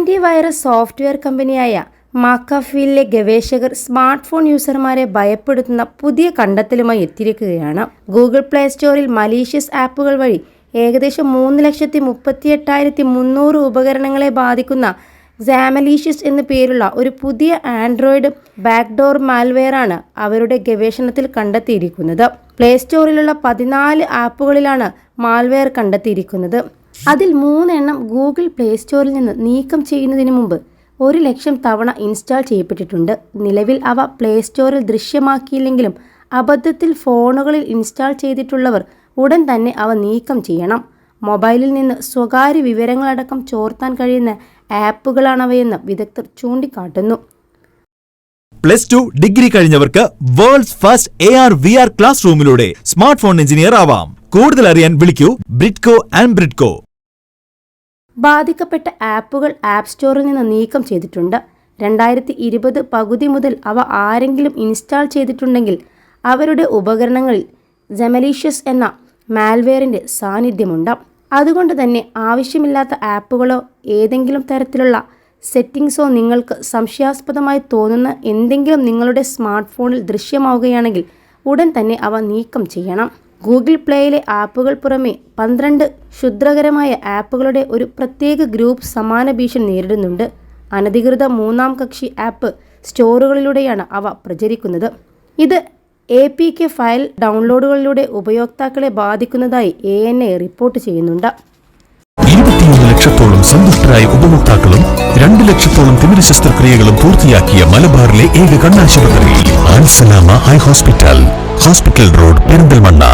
Antivirus software കമ്പനിയായ മാക്കാഫീയിലെ ഗവേഷകർ smart phone യൂസർമാരെ ഭയപ്പെടുത്തുന്ന പുതിയ കണ്ടെത്തലുമായി എത്തിയിരിക്കുകയാണ്. ഗൂഗിൾ പ്ലേ സ്റ്റോറിൽ മലീഷ്യസ് ആപ്പുകൾ വഴി ഏകദേശം 3,38,300 ഉപകരണങ്ങളെ ബാധിക്കുന്ന സാമലീഷ്യസ് എന്നു പേരുള്ള ഒരു പുതിയ ആൻഡ്രോയിഡ് ബാക്ക്ഡോർ മാൽവെയറാണ് അവരുടെ ഗവേഷണത്തിൽ കണ്ടെത്തിയിരിക്കുന്നത്. പ്ലേ സ്റ്റോറിലുള്ള 14 ആപ്പുകളിലാണ് മാൽവെയർ കണ്ടെത്തിയിരിക്കുന്നത്. അതിൽ 3 എണ്ണം ഗൂഗിൾ പ്ലേ സ്റ്റോറിൽ നിന്ന് നീക്കം ചെയ്യുന്നതിന് മുമ്പ് 1,00,000 തവണ ഇൻസ്റ്റാൾ ചെയ്യപ്പെട്ടിട്ടുണ്ട്. നിലവിൽ അവ പ്ലേ സ്റ്റോറിൽ ദൃശ്യമാക്കിയില്ലെങ്കിലും അബദ്ധത്തിൽ ഫോണുകളിൽ ഇൻസ്റ്റാൾ ചെയ്തിട്ടുള്ളവർ ഉടൻ തന്നെ അവ നീക്കം ചെയ്യണം. മൊബൈലിൽ നിന്ന് സ്വകാര്യ വിവരങ്ങളടക്കം ചോർത്താൻ കഴിയുന്ന ആപ്പുകളാണവയെന്ന് വിദഗ്ധർ ചൂണ്ടിക്കാട്ടുന്നു. +2 ഡിഗ്രി കഴിഞ്ഞവർക്ക് വേൾഡ്സ് ഫസ്റ്റ് AR/VR ക്ലാസ് റൂമിലൂടെ സ്മാർട്ട് ഫോൺ എഞ്ചിനീയർ ആവാം. കൂടുതൽ അറിയാൻ വിളിക്കൂ ബ്രിഡ്കോ ആൻഡ് ബ്രിഡ്കോ. ബാധിക്കപ്പെട്ട ആപ്പുകൾ ആപ്പ് സ്റ്റോറിൽ നിന്ന് നീക്കം ചെയ്തിട്ടുണ്ട്. 2020 പകുതി മുതൽ അവ ആരെങ്കിലും ഇൻസ്റ്റാൾ ചെയ്തിട്ടുണ്ടെങ്കിൽ അവരുടെ ഉപകരണങ്ങളിൽ സാമലീഷ്യസ് എന്ന മാൽവെയറിൻ്റെ സാന്നിധ്യമുണ്ട്. അതുകൊണ്ട് തന്നെ ആവശ്യമില്ലാത്ത ആപ്പുകളോ ഏതെങ്കിലും തരത്തിലുള്ള സെറ്റിംഗ്സോ നിങ്ങൾക്ക് സംശയാസ്പദമായി തോന്നുന്ന എന്തെങ്കിലും നിങ്ങളുടെ സ്മാർട്ട് ഫോണിൽ ദൃശ്യമാവുകയാണെങ്കിൽ ഉടൻ തന്നെ അവ നീക്കം ചെയ്യണം. ഗൂഗിൾ പ്ലേയിലെ ആപ്പുകൾ പുറമെ 12 ക്ഷുദ്രകരമായ ആപ്പുകളുടെ ഒരു പ്രത്യേക ഗ്രൂപ്പ് സമാന ഭീഷണി നേരിടുന്നുണ്ട്. അനധികൃത മൂന്നാം കക്ഷി ആപ്പ് സ്റ്റോറുകളിലൂടെയാണ് അവ പ്രചരിക്കുന്നത്. ഇത് APK ഫയൽ ഡൗൺലോഡുകളിലൂടെ ഉപയോക്താക്കളെ ബാധിക്കുന്നതായി ANA റിപ്പോർട്ട് ചെയ്യുന്നുണ്ട്. 21 ലക്ഷത്തോളം സന്തുഷ്ടരായ ഉപഭോക്താക്കളും 2 ലക്ഷത്തോളം തിമിര ശസ്ത്രക്രിയകളും പൂർത്തിയാക്കിയ മലബാറിലെ ഏക കണ്ണാശുപത്രി ആൻസലാമ ഹൈ ഹോസ്പിറ്റൽ റോഡ് പെരിന്തൽമണ്ണ.